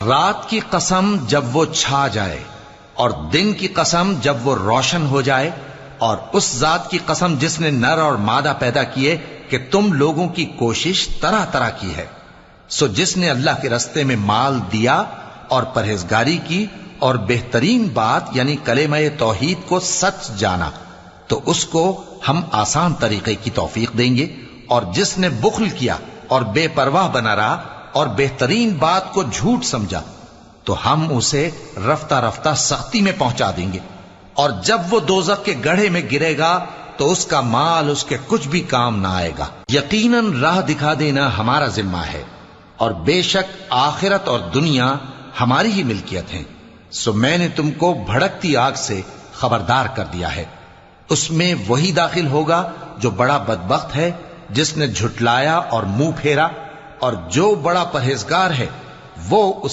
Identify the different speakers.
Speaker 1: रात की कसम जब वो छा जाए और दिन की कसम जब वो रोशन हो जाए, और उस जात की कसम जिसने नर और मादा पैदा किए कि तुम लोगों की कोशिश तरह तरह की है। सो जिसने अल्लाह के रस्ते में माल दिया और परहेजगारी की और बेहतरीन बात यानी कलेमा तौहीद को सच जाना, तो उसको हम आसान तरीके की तौफीक देंगे। और जिसने बुख्ल किया और बेपरवाह बना रहा और बेहतरीन बात को झूठ समझा, तो हम उसे रफ्ता रफ्ता सख्ती में पहुंचा देंगे। और जब वो दोजख के गड्ढे में गिरेगा तो उसका माल उसके कुछ भी काम ना आएगा। यकीनन राह दिखा देना हमारा जिम्मा है, और बेशक आखिरत और दुनिया हमारी ही मिल्कियत है। सो मैंने तुमको भड़कती आग से खबरदार कर दिया है। उसमें वही दाखिल होगा जो बड़ा बदबख्त है, जिसने झुटलाया और मुंह फेरा, और जो बड़ा परहेजगार है वो उस